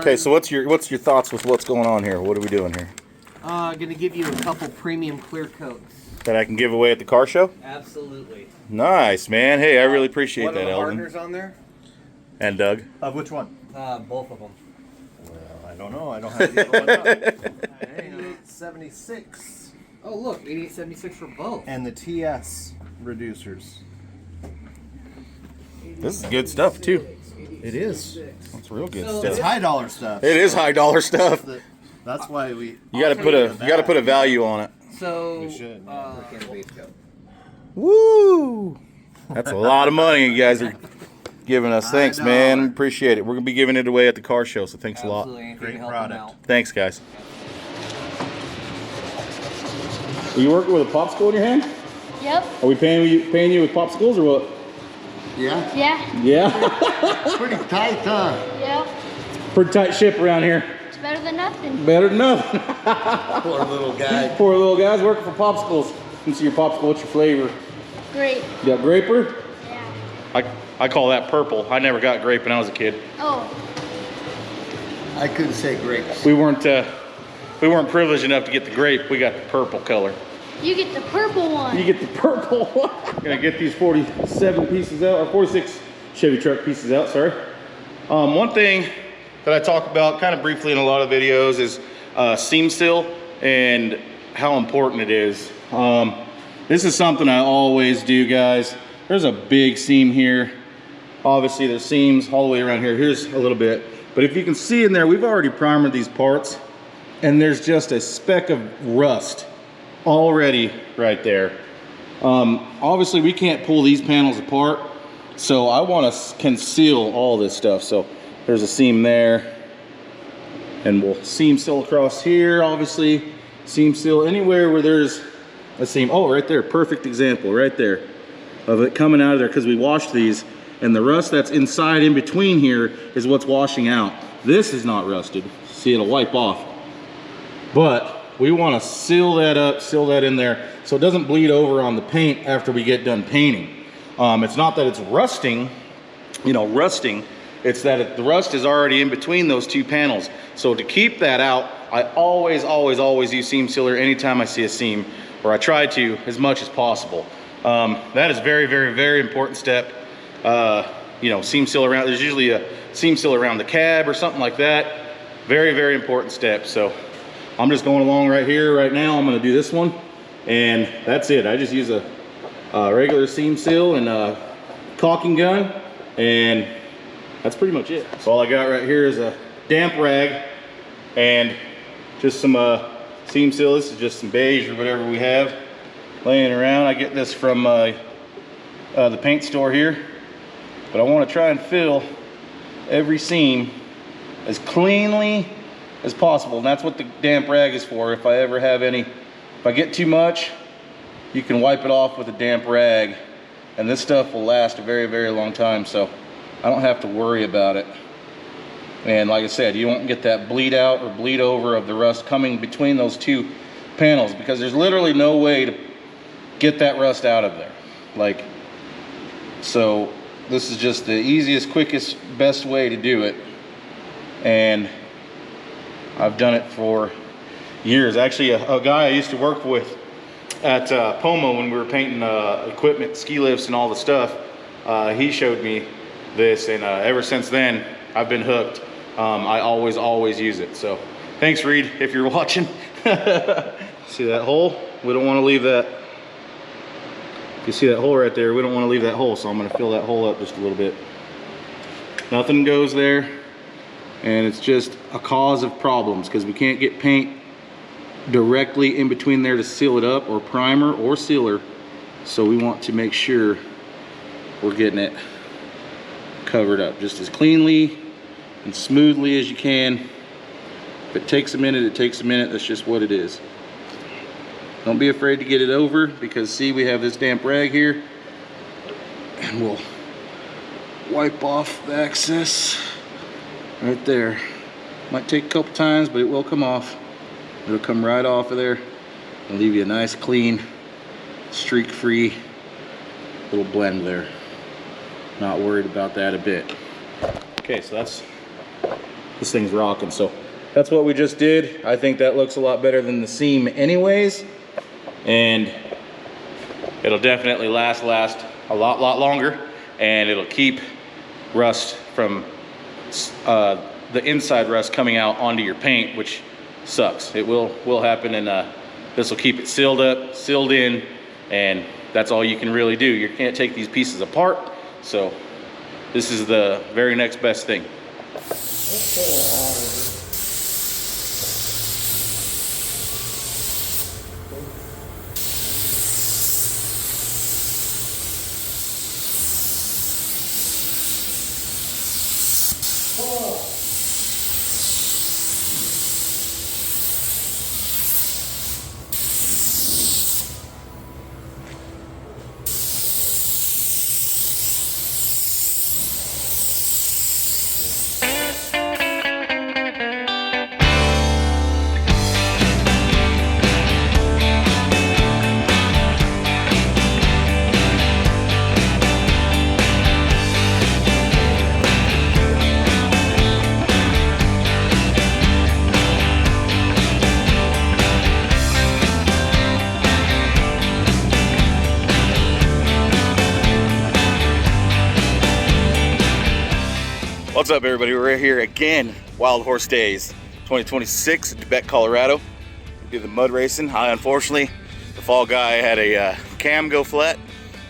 Okay, so what's your thoughts with what's going on here? What are we doing here? Gonna give you a couple premium clear coats. That I can give away at the car show? Absolutely. Nice, man. Hey, I really appreciate that, Elvin. Partners on there? And Doug. Of which one? Both of them. Well, I don't know. I don't have the other one up. 8876. Oh, look, 8876 for both. And the TS reducers. This is good stuff too. It is. It's real good So It's stuff. high dollar stuff. It is high dollar stuff. That's why we. You got to put a value on it. So, We should. Woo! That's a lot of money you guys are giving us. Thanks, man. Appreciate it. We're gonna be giving it away at the car show, so thanks a lot. Great product. Thanks, guys. Are you working with a popsicle in your hand? Yep. Are we paying you with popsicles or what? Yeah? Yeah. Yeah. It's pretty tight, huh? Yep. Pretty tight ship around here. It's better than nothing. Better than nothing. Poor little guy. Poor little guys working for popsicles. Let me see your popsicle. What's your flavor? Great. You got graper? Yeah. I call that purple. I never got grape when I was a kid. Oh. I couldn't say grapes. We weren't privileged enough to get the grape. We got the purple color. You get the purple one. You get the purple one. Gonna get these 47 pieces out, or 46 Chevy truck pieces out, sorry. One thing that I talk about kind of briefly in a lot of videos is seam seal and how important it is. This is something I always do, guys. There's a big seam here. Obviously there's seams all the way around here. Here's a little bit. But if you can see in there, we've already primered these parts and there's just a speck of rust already right there. Obviously we can't pull these panels apart, so I want to conceal all this stuff. So there's a seam there, and we'll seam seal across here, obviously. Seam seal anywhere where there's a seam. Oh, right there, perfect example right there of it coming out of there, because we washed these, and the rust that's inside in between here is what's washing out. This is not rusted. See, it'll wipe off. But we want to seal that up, seal that in there, so it doesn't bleed over on the paint after we get done painting. It's not that it's rusting, rusting. It's that the rust is already in between those two panels. So to keep that out, I always use seam sealer anytime I see a seam, or I try to as much as possible. That is very important step. Seam seal around, there's usually a seam seal around the cab or something like that. Very important step. So I'm just going along right here, right now. I'm gonna do this one, and that's it. I just use a regular seam seal and a caulking gun, and that's pretty much it. So all I got right here is a damp rag and just some seam seal. This is just some beige or whatever we have laying around. I get this from the paint store here, but I want to try and fill every seam as cleanly as possible, and that's what the damp rag is for. If I ever have any, if I get too much, you can wipe it off with a damp rag, and this stuff will last a very long time, so I don't have to worry about it. And like I said, you won't get that bleed out or bleed over of the rust coming between those two panels, because there's literally no way to get that rust out of there. So this is just the easiest, quickest, best way to do it, and I've done it for years. Actually, a guy I used to work with at Pomo when we were painting equipment, ski lifts and all the stuff, he showed me this, and ever since then I've been hooked. I always use it. So thanks, Reed, if you're watching. See that hole? We don't want to leave that. You see that hole right there? We don't want to leave that hole, so I'm going to fill that hole up just a little bit. Nothing goes there, and it's just a cause of problems because we can't get paint directly in between there to seal it up, or primer or sealer. So we want to make sure we're getting it covered up just as cleanly and smoothly as you can. If it takes a minute, it takes a minute. That's just what it is. Don't be afraid to get it over, because see, we have this damp rag here, and we'll wipe off the excess right there. Might take a couple times, but it will come off. It'll come right off of there and leave you a nice, clean, streak-free little blend there. Not worried about that a bit. Okay, so that's this thing's rocking. So that's what we just did. I think that looks a lot better than the seam anyways, and it'll definitely last a lot longer, and it'll keep rust from the inside rust coming out onto your paint, which sucks. It will happen, and this will keep it sealed up, sealed in, and that's all you can really do. You can't take these pieces apart, so this is the very next best thing. What's up, everybody? We're here again, Wild Horse Days 2026 in Beque, Colorado. We did the mud racing. Unfortunately, the fall guy had a cam go flat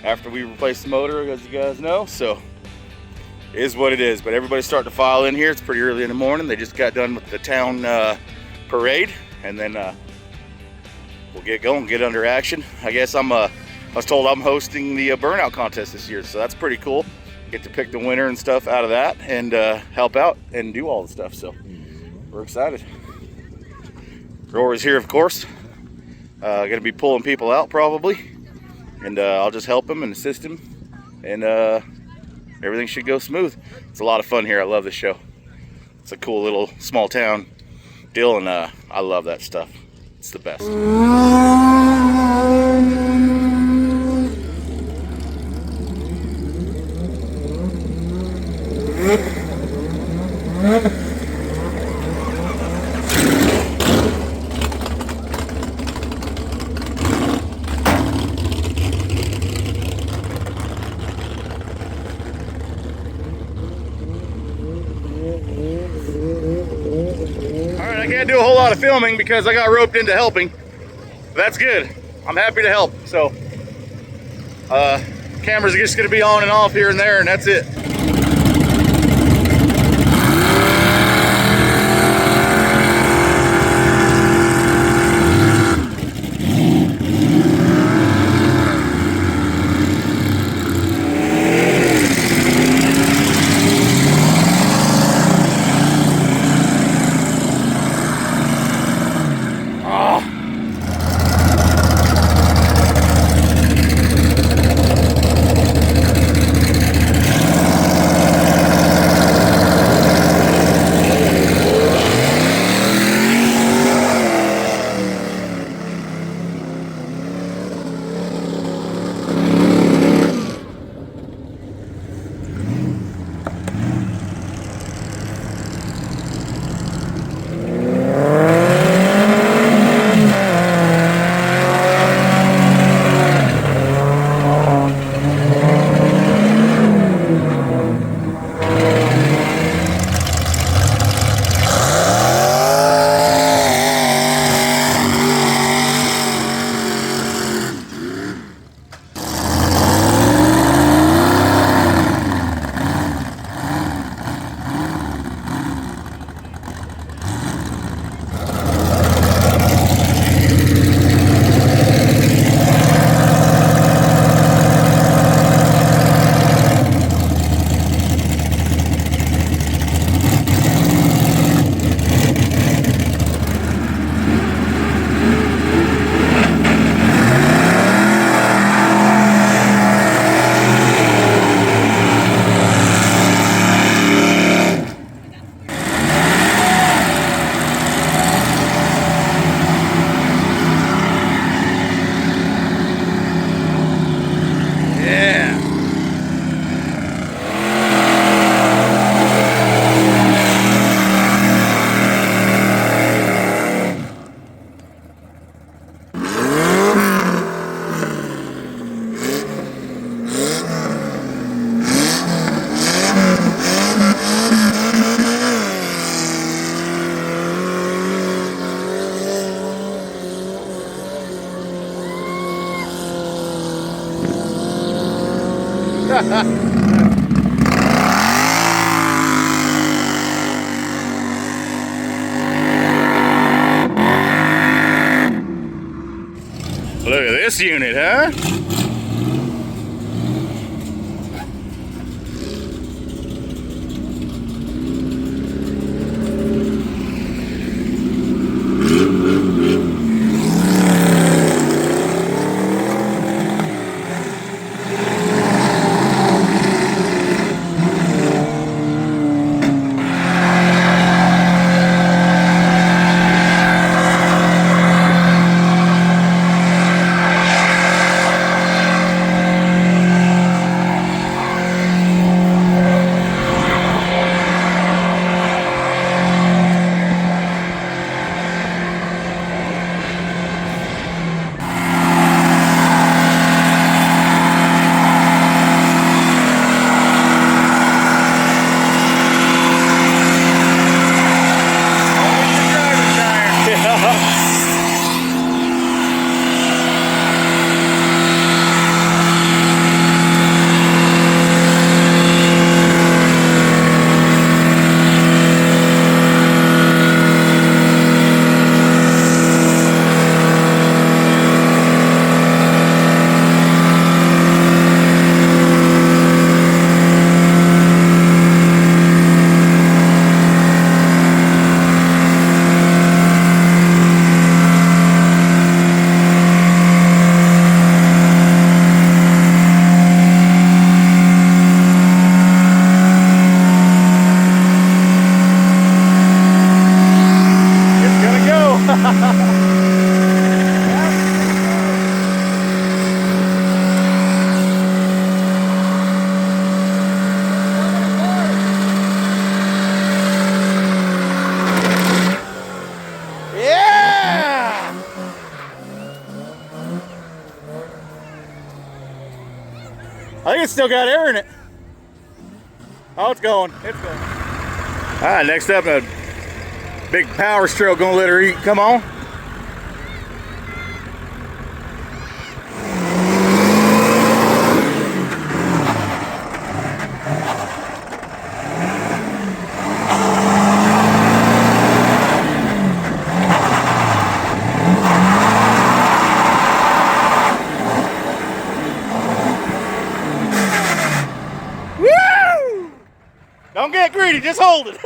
after we replaced the motor, as you guys know, so it is what it is. But everybody's starting to file in here. It's pretty early in the morning. They just got done with the town parade, and then we'll get going, get under action. I guess I was told I'm hosting the Burnout contest this year, so that's pretty cool. Get to pick the winner and stuff out of that, and help out and do all the stuff, so we're excited. Rory's here, of course. Gonna be pulling people out probably, and I'll just help him and assist him, and everything should go smooth. It's a lot of fun here. I love this show. It's a cool little small town deal, and I love that stuff. It's the best. Alright, I can't do a whole lot of filming because I got roped into helping. That's good. I'm happy to help. So, cameras are just going to be on and off here and there, and that's it. Look at this unit, huh? I think it's still got air in it. Oh, it's going. It's going. All right, next up, a big power stroke. Gonna let her eat. Come on. Don't get greedy, just hold it.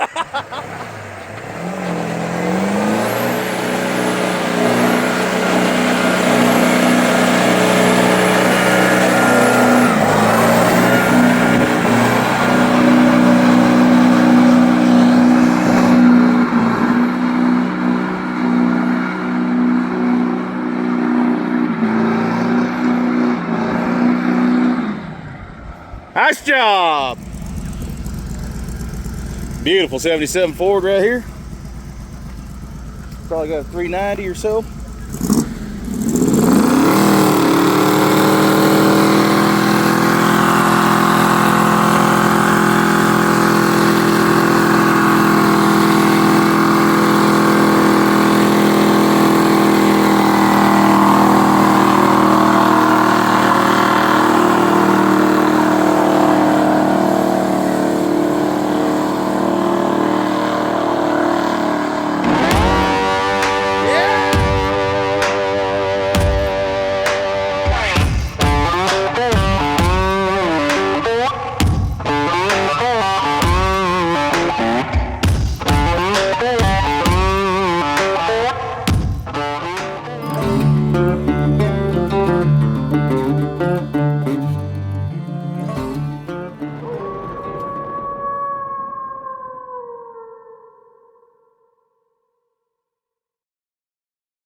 Nice job. Beautiful 77 Ford right here. Probably got a 390 or so.